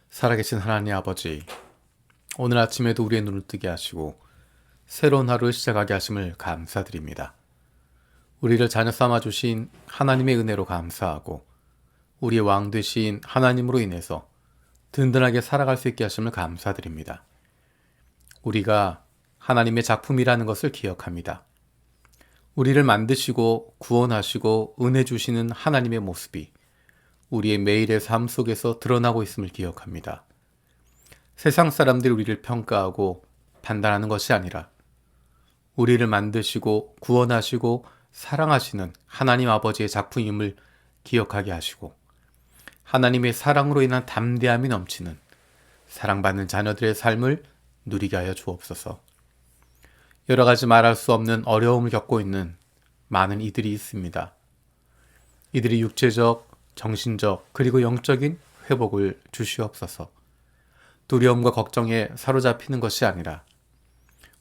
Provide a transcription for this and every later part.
살아계신 하나님 아버지, 오늘 아침에도 우리의 눈을 뜨게 하시고 새로운 하루를 시작하게 하심을 감사드립니다. 우리를 자녀 삼아주신 하나님의 은혜로 감사하고 우리의 왕 되신 하나님으로 인해서 든든하게 살아갈 수 있게 하심을 감사드립니다. 우리가 하나님의 작품이라는 것을 기억합니다. 우리를 만드시고 구원하시고 은혜 주시는 하나님의 모습이 우리의 매일의 삶 속에서 드러나고 있음을 기억합니다. 세상 사람들이 우리를 평가하고 판단하는 것이 아니라 우리를 만드시고 구원하시고 사랑하시는 하나님 아버지의 작품임을 기억하게 하시고 하나님의 사랑으로 인한 담대함이 넘치는 사랑받는 자녀들의 삶을 누리게 하여 주옵소서. 여러 가지 말할 수 없는 어려움을 겪고 있는 많은 이들이 있습니다. 이들이 육체적, 정신적, 그리고 영적인 회복을 주시옵소서. 두려움과 걱정에 사로잡히는 것이 아니라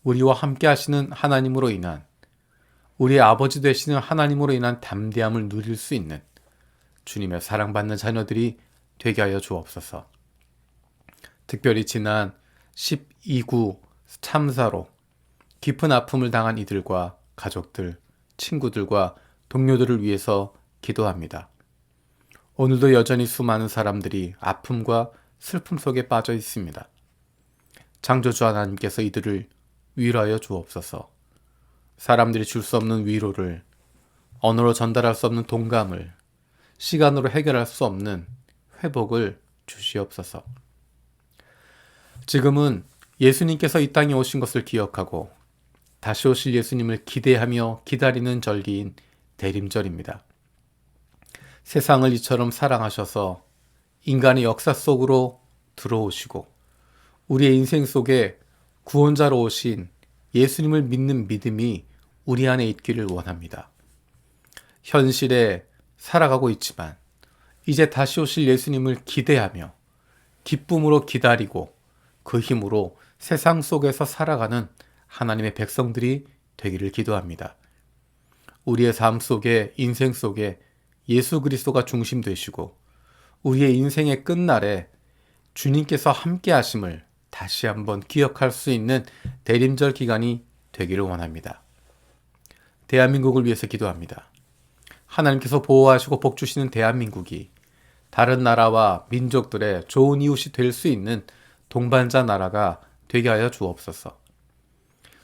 우리와 함께 하시는 하나님으로 인한, 우리의 아버지 되시는 하나님으로 인한 담대함을 누릴 수 있는 주님의 사랑받는 자녀들이 되게 하여 주옵소서. 특별히 지난 12구 참사로 깊은 아픔을 당한 이들과 가족들, 친구들과 동료들을 위해서 기도합니다. 오늘도 여전히 수많은 사람들이 아픔과 슬픔 속에 빠져 있습니다. 창조주 하나님께서 이들을 위로하여 주옵소서. 사람들이 줄 수 없는 위로를, 언어로 전달할 수 없는 동감을, 시간으로 해결할 수 없는 회복을 주시옵소서. 지금은 예수님께서 이 땅에 오신 것을 기억하고 다시 오실 예수님을 기대하며 기다리는 절기인 대림절입니다. 세상을 이처럼 사랑하셔서 인간의 역사 속으로 들어오시고 우리의 인생 속에 구원자로 오신 예수님을 믿는 믿음이 우리 안에 있기를 원합니다. 현실에 살아가고 있지만 이제 다시 오실 예수님을 기대하며 기쁨으로 기다리고 그 힘으로 세상 속에서 살아가는 하나님의 백성들이 되기를 기도합니다. 우리의 삶 속에, 인생 속에 예수 그리스도가 중심 되시고 우리의 인생의 끝날에 주님께서 함께 하심을 다시 한번 기억할 수 있는 대림절 기간이 되기를 원합니다. 대한민국을 위해서 기도합니다. 하나님께서 보호하시고 복주시는 대한민국이 다른 나라와 민족들의 좋은 이웃이 될 수 있는 동반자 나라가 되게 하여 주옵소서.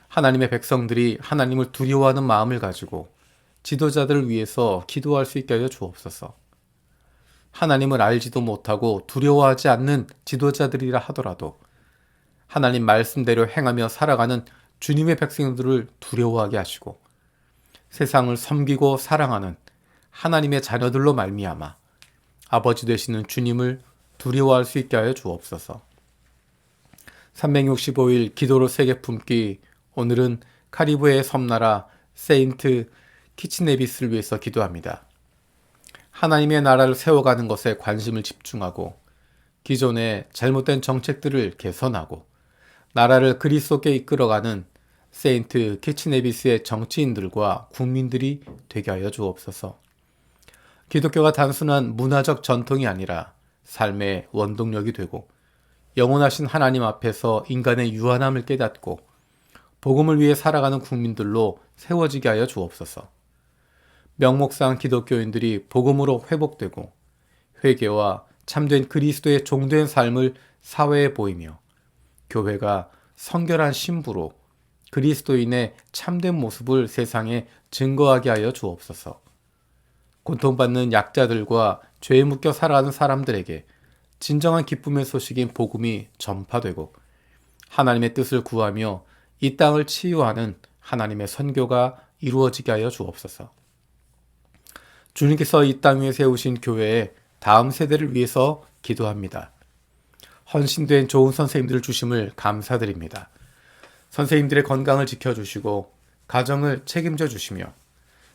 하나님의 백성들이 하나님을 두려워하는 마음을 가지고 지도자들을 위해서 기도할 수 있게 하여 주옵소서. 하나님을 알지도 못하고 두려워하지 않는 지도자들이라 하더라도 하나님 말씀대로 행하며 살아가는 주님의 백성들을 두려워하게 하시고 세상을 섬기고 사랑하는 하나님의 자녀들로 말미암아 아버지 되시는 주님을 두려워할 수 있게 하여 주옵소서. 365일 기도로 세계 품기, 오늘은 카리브해의 섬나라 세인트 키치네비스를 위해서 기도합니다. 하나님의 나라를 세워가는 것에 관심을 집중하고 기존의 잘못된 정책들을 개선하고 나라를 그리스도께 이끌어가는 세인트 키치네비스의 정치인들과 국민들이 되게 하여 주옵소서. 기독교가 단순한 문화적 전통이 아니라 삶의 원동력이 되고 영원하신 하나님 앞에서 인간의 유한함을 깨닫고 복음을 위해 살아가는 국민들로 세워지게 하여 주옵소서. 명목상 기독교인들이 복음으로 회복되고 회개와 참된 그리스도의 종된 삶을 사회에 보이며 교회가 성결한 신부로 그리스도인의 참된 모습을 세상에 증거하게 하여 주옵소서. 고통받는 약자들과 죄에 묶여 살아가는 사람들에게 진정한 기쁨의 소식인 복음이 전파되고 하나님의 뜻을 구하며 이 땅을 치유하는 하나님의 선교가 이루어지게 하여 주옵소서. 주님께서 이 땅 위에 세우신 교회의 다음 세대를 위해서 기도합니다. 헌신된 좋은 선생님들을 주심을 감사드립니다. 선생님들의 건강을 지켜주시고 가정을 책임져 주시며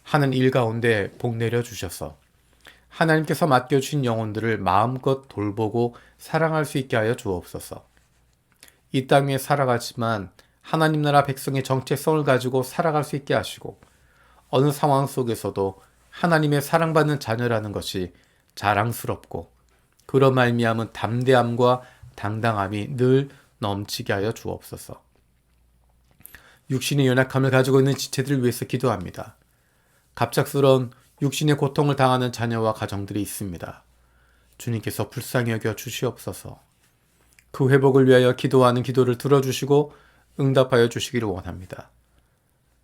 하는 일 가운데 복 내려 주셔서 하나님께서 맡겨주신 영혼들을 마음껏 돌보고 사랑할 수 있게 하여 주옵소서. 이 땅 위에 살아가지만 하나님 나라 백성의 정체성을 가지고 살아갈 수 있게 하시고 어느 상황 속에서도 하나님의 사랑받는 자녀라는 것이 자랑스럽고 그런 말미암은 담대함과 당당함이 늘 넘치게 하여 주옵소서. 육신의 연약함을 가지고 있는 지체들을 위해서 기도합니다. 갑작스러운 육신의 고통을 당하는 자녀와 가정들이 있습니다. 주님께서 불쌍히 여겨 주시옵소서. 그 회복을 위하여 기도하는 기도를 들어주시고 응답하여 주시기를 원합니다.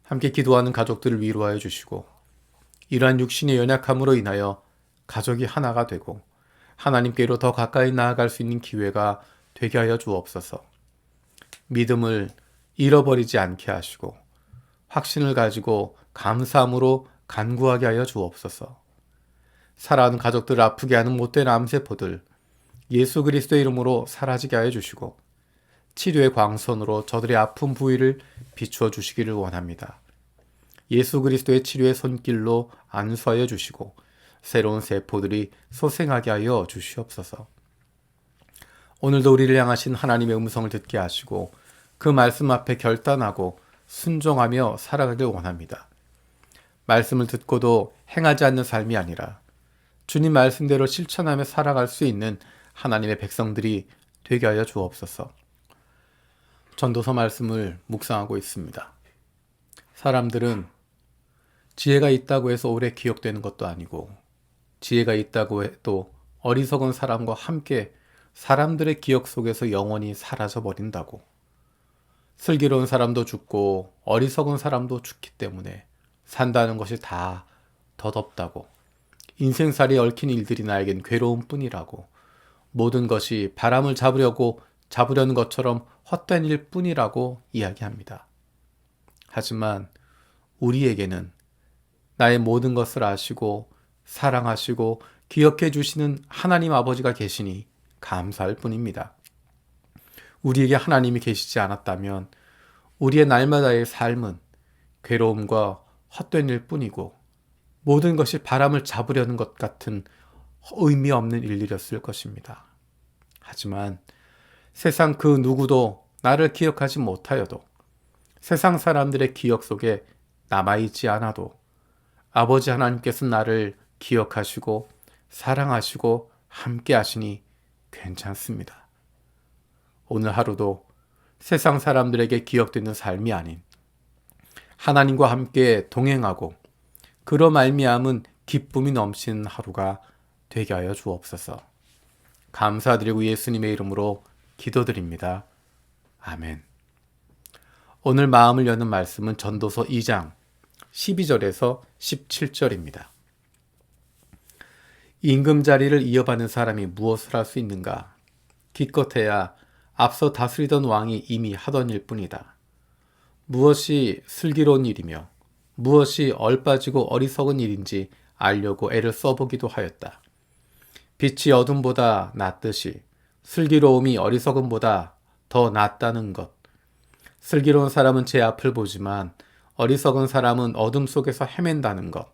함께 기도하는 가족들을 위로하여 주시고 이러한 육신의 연약함으로 인하여 가족이 하나가 되고 하나님께로 더 가까이 나아갈 수 있는 기회가 되게 하여 주옵소서. 믿음을 잃어버리지 않게 하시고 확신을 가지고 감사함으로 간구하게 하여 주옵소서. 사랑하는 가족들을 아프게 하는 못된 암세포들 예수 그리스도의 이름으로 사라지게 하여 주시고 치료의 광선으로 저들의 아픈 부위를 비추어 주시기를 원합니다. 예수 그리스도의 치료의 손길로 안수하여 주시고 새로운 세포들이 소생하게 하여 주시옵소서. 오늘도 우리를 향하신 하나님의 음성을 듣게 하시고 그 말씀 앞에 결단하고 순종하며 살아가길 원합니다. 말씀을 듣고도 행하지 않는 삶이 아니라 주님 말씀대로 실천하며 살아갈 수 있는 하나님의 백성들이 되게 하여 주옵소서. 전도서 말씀을 묵상하고 있습니다. 사람들은 지혜가 있다고 해서 오래 기억되는 것도 아니고 지혜가 있다고 해도 어리석은 사람과 함께 사람들의 기억 속에서 영원히 사라져 버린다고. 슬기로운 사람도 죽고 어리석은 사람도 죽기 때문에 산다는 것이 다 덧없다고. 인생살이에 얽힌 일들이 나에겐 괴로움 뿐이라고. 모든 것이 바람을 잡으려는 것처럼 헛된 일 뿐이라고 이야기합니다. 하지만 우리에게는 나의 모든 것을 아시고 사랑하시고 기억해 주시는 하나님 아버지가 계시니 감사할 뿐입니다. 우리에게 하나님이 계시지 않았다면 우리의 날마다의 삶은 괴로움과 헛된 일 뿐이고 모든 것이 바람을 잡으려는 것 같은 의미 없는 일들이었을 것입니다. 하지만 세상 그 누구도 나를 기억하지 못하여도 세상 사람들의 기억 속에 남아있지 않아도 아버지 하나님께서 나를 기억하시고 사랑하시고 함께 하시니 괜찮습니다. 오늘 하루도 세상 사람들에게 기억되는 삶이 아닌 하나님과 함께 동행하고 그로 말미암은 기쁨이 넘치는 하루가 되게 하여 주옵소서. 감사드리고 예수님의 이름으로 기도드립니다. 아멘. 오늘 마음을 여는 말씀은 전도서 2장 12절에서 17절입니다. 임금자리를 이어받는 사람이 무엇을 할 수 있는가? 기껏해야 앞서 다스리던 왕이 이미 하던 일뿐이다. 무엇이 슬기로운 일이며 무엇이 얼빠지고 어리석은 일인지 알려고 애를 써보기도 하였다. 빛이 어둠보다 낫듯이 슬기로움이 어리석음보다 더 낫다는 것. 슬기로운 사람은 제 앞을 보지만 어리석은 사람은 어둠 속에서 헤맨다는 것.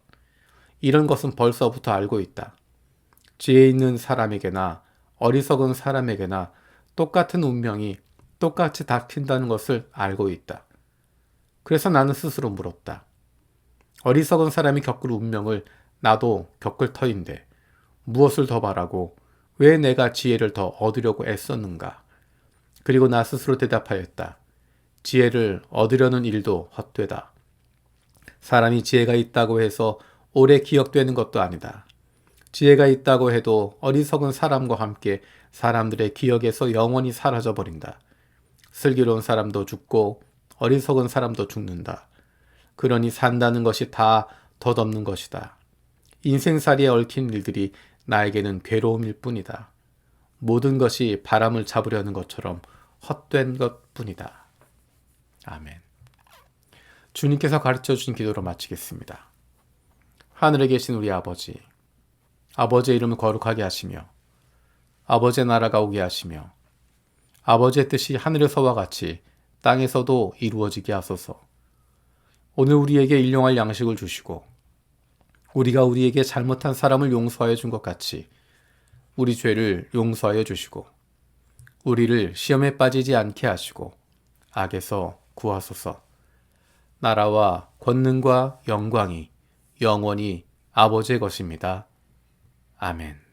이런 것은 벌써부터 알고 있다. 지혜 있는 사람에게나 어리석은 사람에게나 똑같은 운명이 똑같이 닥친다는 것을 알고 있다. 그래서 나는 스스로 물었다. 어리석은 사람이 겪을 운명을 나도 겪을 터인데 무엇을 더 바라고 왜 내가 지혜를 더 얻으려고 애썼는가? 그리고 나 스스로 대답하였다. 지혜를 얻으려는 일도 헛되다. 사람이 지혜가 있다고 해서 오래 기억되는 것도 아니다. 지혜가 있다고 해도 어리석은 사람과 함께 사람들의 기억에서 영원히 사라져버린다. 슬기로운 사람도 죽고 어리석은 사람도 죽는다. 그러니 산다는 것이 다 덧없는 것이다. 인생살이에 얽힌 일들이 나에게는 괴로움일 뿐이다. 모든 것이 바람을 잡으려는 것처럼 헛된 것뿐이다. 아멘. 주님께서 가르쳐 주신 기도로 마치겠습니다. 하늘에 계신 우리 아버지, 아버지의 이름을 거룩하게 하시며 아버지의 나라가 오게 하시며 아버지의 뜻이 하늘에서와 같이 땅에서도 이루어지게 하소서. 오늘 우리에게 일용할 양식을 주시고 우리가 우리에게 잘못한 사람을 용서하여 준 것 같이 우리 죄를 용서하여 주시고 우리를 시험에 빠지지 않게 하시고 악에서 구하소서. 나라와 권능과 영광이 영원히 아버지의 것입니다. 아멘.